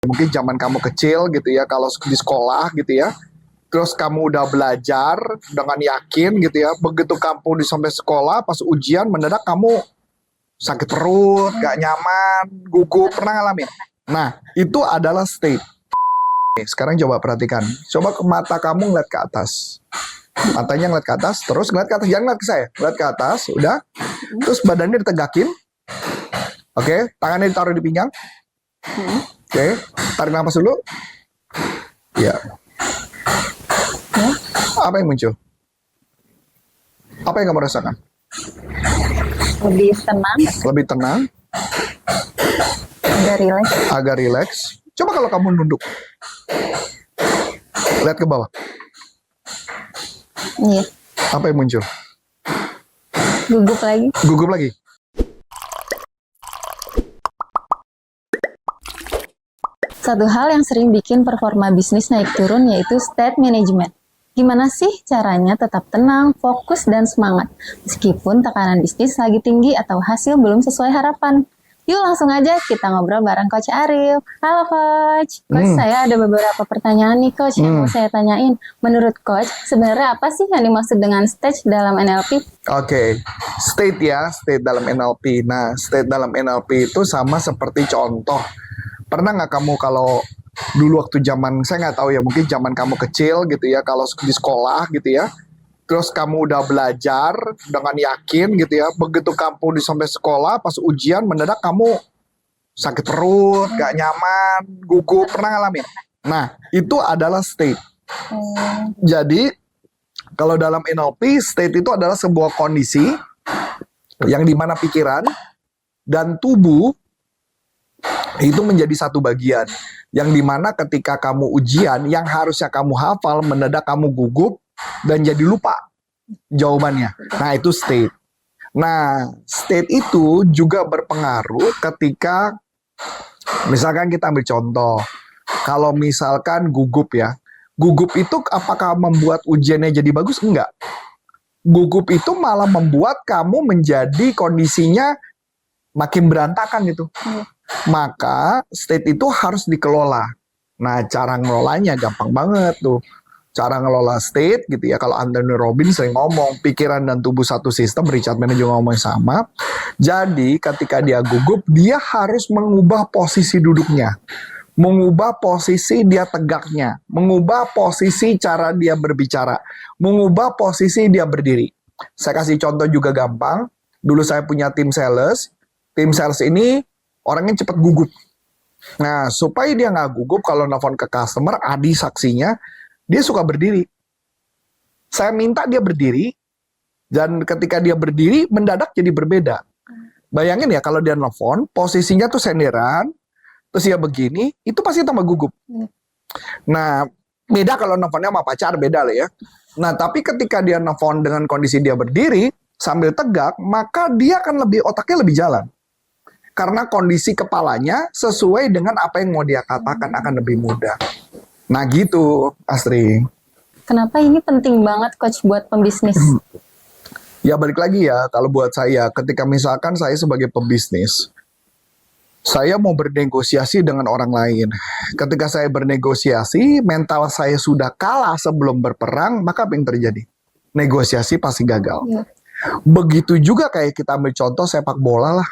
Mungkin zaman kamu kecil gitu ya, kalau di sekolah gitu ya, terus kamu udah belajar dengan yakin gitu ya, begitu kamu sampai sekolah, pas ujian mendadak kamu sakit perut, gak nyaman, gugup, pernah ngalamin? Nah, itu adalah state. Sekarang coba perhatikan, coba ke mata kamu ngeliat ke atas. Matanya ngeliat ke atas, terus ngeliat ke atas, jangan ngeliat ke saya, ngeliat ke atas, udah. Terus badannya ditegakin, oke, tangannya ditaruh di pinggang. Oke, tarik nafas dulu. Ya. Apa yang muncul? Apa yang kamu rasakan? Lebih tenang, Lebih tenang, agak rileks. agak rileks. Coba kalau kamu nunduk, lihat ke bawah. Iya, Apa yang muncul? gugup lagi. Gugup lagi. Satu hal yang sering bikin performa bisnis naik turun yaitu state management. Gimana sih caranya tetap tenang, fokus, dan semangat meskipun tekanan bisnis lagi tinggi atau hasil belum sesuai harapan? Yuk langsung aja kita ngobrol bareng Coach Ariel. Halo Coach. Coach, saya ada beberapa pertanyaan nih Coach yang mau saya tanyain. Menurut Coach, sebenarnya apa sih yang dimaksud dengan stage dalam NLP? Oke, state ya, state dalam NLP. Nah, state dalam NLP itu sama seperti contoh. Pernah nggak kamu kalau dulu waktu zaman, saya nggak tahu ya, mungkin zaman kamu kecil gitu ya, kalau di sekolah gitu ya, terus kamu udah belajar dengan yakin gitu ya, begitu kamu sampai sekolah, pas ujian mendadak kamu sakit perut, gak nyaman, gugup, pernah ngalamin? Nah, itu adalah state. Jadi, kalau dalam NLP, state itu adalah sebuah kondisi yang dimana pikiran dan tubuh itu menjadi satu bagian. Yang dimana ketika kamu ujian, yang harusnya kamu hafal, mendadak kamu gugup dan jadi lupa jawabannya. Nah, itu state. Nah, state itu juga berpengaruh ketika, misalkan kita ambil contoh, kalau misalkan gugup ya, gugup itu apakah membuat ujiannya jadi bagus? Enggak. Gugup itu malah membuat kamu menjadi kondisinya makin berantakan gitu. Maka state itu harus dikelola. Nah, cara ngelolanya gampang banget tuh. Cara ngelola state gitu ya, kalau Anthony Robbins sering ngomong, pikiran dan tubuh satu sistem, Richard Miller juga ngomong sama. Jadi, ketika dia gugup, dia harus mengubah posisi duduknya. Mengubah posisi dia tegaknya. Mengubah posisi cara dia berbicara. Mengubah posisi dia berdiri. Saya kasih contoh juga gampang. Dulu saya punya tim sales. Tim sales ini orangnya cepat gugup. Nah, supaya dia nggak gugup kalau nelfon ke customer, Adi saksinya, dia suka berdiri. Saya minta dia berdiri, dan ketika dia berdiri, mendadak jadi berbeda. Bayangin ya, kalau dia nelfon, posisinya tuh senderan, terus dia begini, itu pasti tambah gugup. Nah, beda kalau nelfonnya sama pacar, beda lah ya. Nah, tapi ketika dia nelfon dengan kondisi dia berdiri, sambil tegak, maka dia akan otaknya lebih jalan. Karena kondisi kepalanya sesuai dengan apa yang mau dia katakan akan lebih mudah. Nah gitu, Astri. Kenapa ini penting banget Coach buat pembisnis? Ya balik lagi ya, kalau buat saya, ketika misalkan saya sebagai pembisnis, saya mau bernegosiasi dengan orang lain. Ketika saya bernegosiasi, mental saya sudah kalah sebelum berperang, maka apa yang terjadi? Negosiasi pasti gagal. Ya. Begitu juga kayak kita ambil contoh sepak bola lah.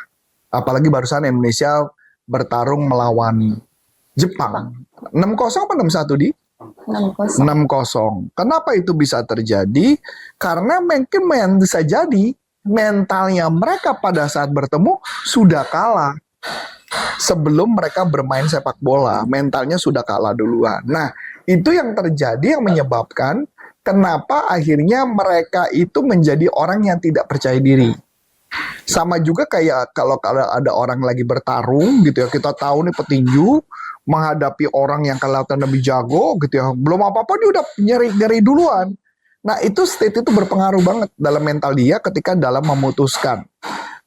Apalagi barusan Indonesia bertarung melawan Jepang. 6-0 apa 6-1 di? 6-0. 6-0. Kenapa itu bisa terjadi? Karena mungkin bisa jadi mentalnya mereka pada saat bertemu sudah kalah. Sebelum mereka bermain sepak bola, mentalnya sudah kalah duluan. Nah, itu yang terjadi yang menyebabkan kenapa akhirnya mereka itu menjadi orang yang tidak percaya diri. Sama juga kayak kalau ada orang lagi bertarung gitu ya, kita tahu nih petinju menghadapi orang yang kelihatan lebih jago gitu ya, belum apa-apa dia udah nyeri duluan. Nah itu state itu berpengaruh banget dalam mental dia ketika dalam memutuskan,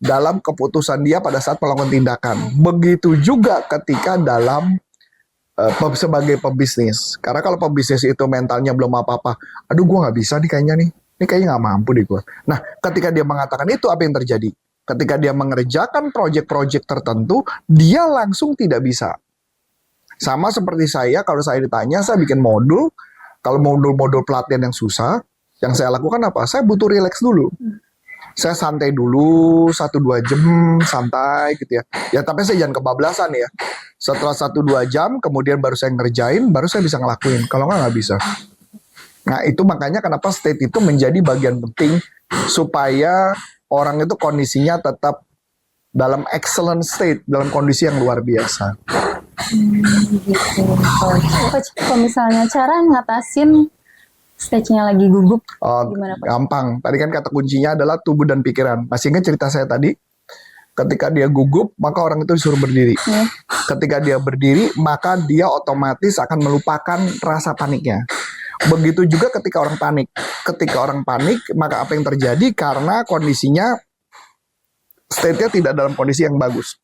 dalam keputusan dia pada saat melakukan tindakan. Begitu juga ketika dalam sebagai pebisnis. Karena kalau pebisnis itu mentalnya belum apa-apa, aduh gue nggak bisa nih kayaknya nih. Ini kayaknya nggak mampu deh gue. Nah, ketika dia mengatakan itu, apa yang terjadi? Ketika dia mengerjakan proyek-proyek tertentu, dia langsung tidak bisa. Sama seperti saya, kalau saya ditanya, saya bikin modul. Kalau modul-modul pelatihan yang susah, yang saya lakukan apa? Saya butuh relax dulu. Saya santai dulu 1-2 jam santai gitu ya. Ya tapi saya jangan kebablasan ya. Setelah 1-2 jam kemudian baru saya ngerjain, baru saya bisa ngelakuin. Kalau nggak bisa. Nah itu makanya kenapa state itu menjadi bagian penting supaya orang itu kondisinya tetap dalam excellent state, dalam kondisi yang luar biasa. Gitu. Coach, kalau misalnya cara ngatasin stage-nya lagi gugup, gimana Pak? Gampang. Tadi kan kata kuncinya adalah tubuh dan pikiran. Masih ingat cerita saya tadi? Ketika dia gugup, maka orang itu disuruh berdiri. Ya. Ketika dia berdiri, maka dia otomatis akan melupakan rasa paniknya. Begitu juga ketika orang panik. Ketika orang panik, maka apa yang terjadi? Karena kondisinya, state-nya tidak dalam kondisi yang bagus.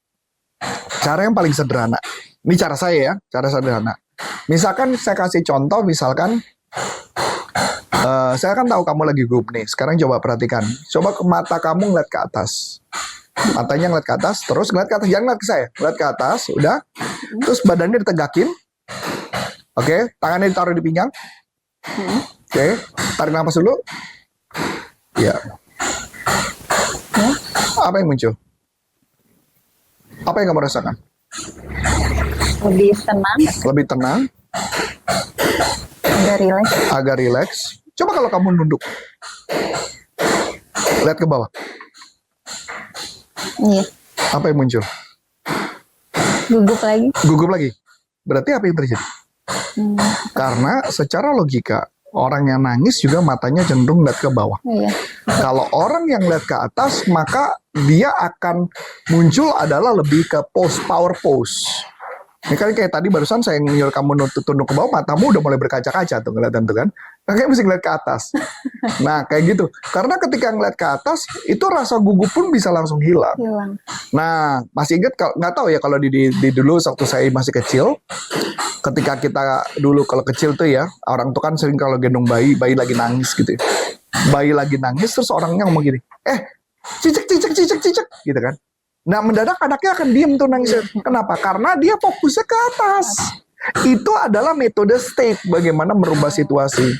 Cara yang paling sederhana. Ini cara saya ya, cara sederhana. Misalkan saya kasih contoh, misalkan, saya kan tahu kamu lagi gugup nih. Sekarang coba perhatikan. Coba ke mata kamu ngeliat ke atas. Matanya ngeliat ke atas, terus ngeliat ke atas. Jangan ngeliat ke saya. Ngeliat ke atas, udah. Terus badannya ditegakin. Oke, tangannya ditaruh di pinggang. Oke, tarik nafas dulu. Ya. Apa yang muncul? Apa yang kamu rasakan? Lebih tenang, Lebih tenang, agak rileks. agak rileks. Coba kalau kamu nunduk. Lihat ke bawah. Iya, Apa yang muncul? gugup lagi. Gugup lagi. Berarti apa yang terjadi? Karena secara logika, orang yang nangis juga matanya cenderung lihat ke bawah. Iya. Kalau orang yang lihat ke atas, maka dia akan muncul adalah lebih ke power pose. Ini kan kayak tadi barusan saya nyuruh kamu tunduk ke bawah, matamu udah mulai berkaca-kaca tuh kelihatan tuh kan. Kayak mesti ngeliat ke atas. Nah kayak gitu. Karena ketika ngeliat ke atas, itu rasa gugup pun bisa langsung hilang. Hilang. Nah, masih ingat nggak tahu ya kalau di dulu waktu saya masih kecil, ketika kita dulu kalau kecil tuh ya, orang tuh kan sering kalau gendong bayi lagi nangis gitu. Ya. Bayi lagi nangis terus orangnya ngomong gini, cicek cicek cicek cicek gitu kan. Nah, mendadak anaknya akan diem tuh nangisnya. Kenapa? Karena dia fokusnya ke atas. Itu adalah metode state bagaimana merubah situasi.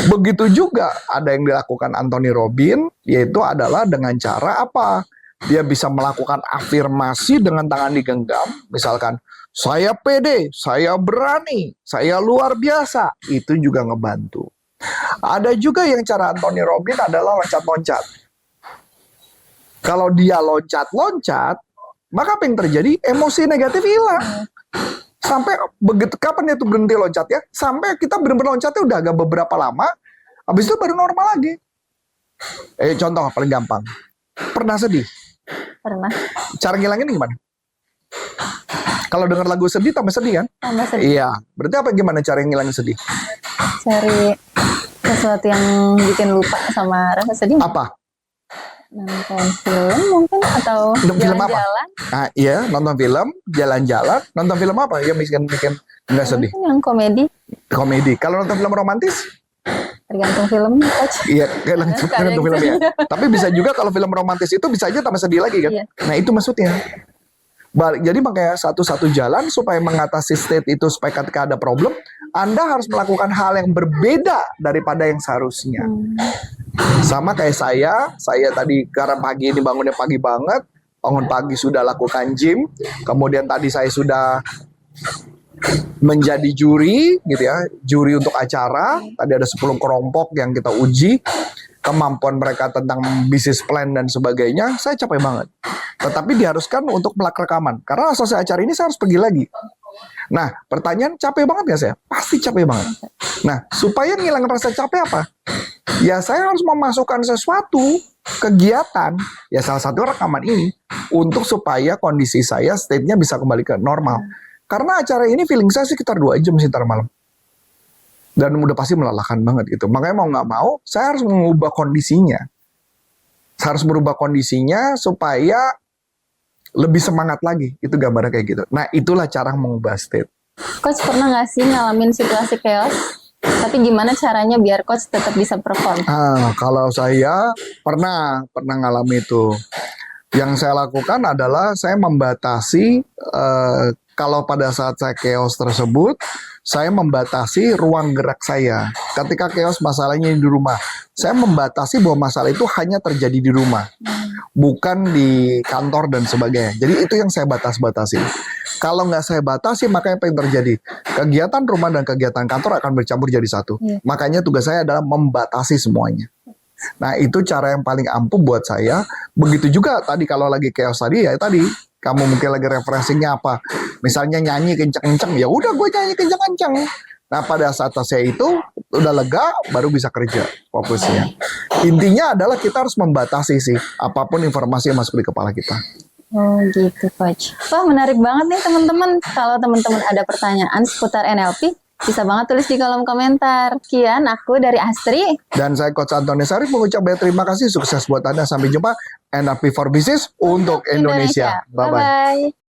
Begitu juga ada yang dilakukan Anthony Robbins, yaitu adalah dengan cara apa? Dia bisa melakukan afirmasi dengan tangan digenggam, misalkan, saya pede, saya berani, saya luar biasa. Itu juga ngebantu. Ada juga yang cara Anthony Robbins adalah loncat-loncat. Kalau dia loncat-loncat, maka apa yang terjadi? Emosi negatif hilang. Sampai begitu kapan dia tuh berhenti loncat ya? Sampai kita benar-benar loncatnya udah agak beberapa lama, habis itu baru normal lagi. Contoh paling gampang. Pernah sedih? Pernah. Cara ngilangin gimana? Kalau dengar lagu sedih tambah sedih kan? Tambah sedih. Iya. Berarti apa gimana cara ngilangin sedih? Cari sesuatu yang bikin lupa sama rasa sedih. Apa? Nonton film mungkin atau Nonton film apa? jalan-jalan. Nah, iya, nonton film, jalan-jalan. Nonton film apa yang bikin nggak sedih? Mungkin yang komedi. Komedi. Kalau nonton film romantis? Tergantung filmnya, Coach. Iya, tergantung film ya. Tapi bisa juga kalau film romantis itu bisa aja tambah sedih lagi kan? Iya. Nah itu maksudnya. Jadi makanya satu-satu jalan supaya mengatasi state itu supaya ketika ada problem, Anda harus melakukan hal yang berbeda daripada yang seharusnya. Sama kayak saya tadi karena pagi ini bangunnya pagi banget, bangun pagi sudah lakukan gym, kemudian tadi saya sudah menjadi juri gitu ya, juri untuk acara. Tadi ada 10 kelompok yang kita uji kemampuan mereka tentang bisnis plan dan sebagainya. Saya capek banget. Tetapi diharuskan untuk rekaman. Karena selesai acara ini saya harus pergi lagi. Nah, pertanyaan capek banget gak saya? Pasti capek banget. Nah, supaya ngilangin rasa capek apa? Ya saya harus memasukkan sesuatu kegiatan, ya salah satu rekaman ini, untuk supaya kondisi saya, state-nya bisa kembali ke normal. Karena acara ini feeling saya sekitar 2 jam sekitar malam. Dan udah pasti melelahkan banget gitu. Makanya mau nggak mau, saya harus mengubah kondisinya. Saya harus merubah kondisinya supaya lebih semangat lagi. Itu gambarnya kayak gitu. Nah, itulah cara mengubah state. Coach pernah nggak sih ngalamin situasi chaos? Tapi gimana caranya biar coach tetap bisa perform? Kalau saya pernah ngalami itu. Yang saya lakukan adalah saya membatasi kalau pada saat saya chaos tersebut, saya membatasi ruang gerak saya. Ketika chaos masalahnya di rumah, saya membatasi bahwa masalah itu hanya terjadi di rumah, bukan di kantor dan sebagainya. Jadi itu yang saya batasi. Kalau nggak saya batasi, makanya apa yang terjadi? Kegiatan rumah dan kegiatan kantor akan bercampur jadi satu. Iya. Makanya tugas saya adalah membatasi semuanya. Nah, itu cara yang paling ampuh buat saya. Begitu juga tadi kalau lagi chaos tadi, ya tadi kamu mungkin lagi referensinya apa? Misalnya nyanyi kenceng-kenceng, ya udah gue nyanyi kenceng-kenceng. Nah, pada saat saya itu udah lega, baru bisa kerja fokusnya. Intinya adalah kita harus membatasi sih apapun informasi yang masuk di kepala kita. Oh gitu Coach. Wah menarik banget nih teman-teman. Kalau teman-teman ada pertanyaan seputar NLP, bisa banget tulis di kolom komentar. Sekian aku dari Astri. Dan saya Coach Antoni Sarif mengucap banyak terima kasih, sukses buat Anda. Sampai jumpa. NLP for Business untuk Indonesia. Bye-bye. Bye-bye.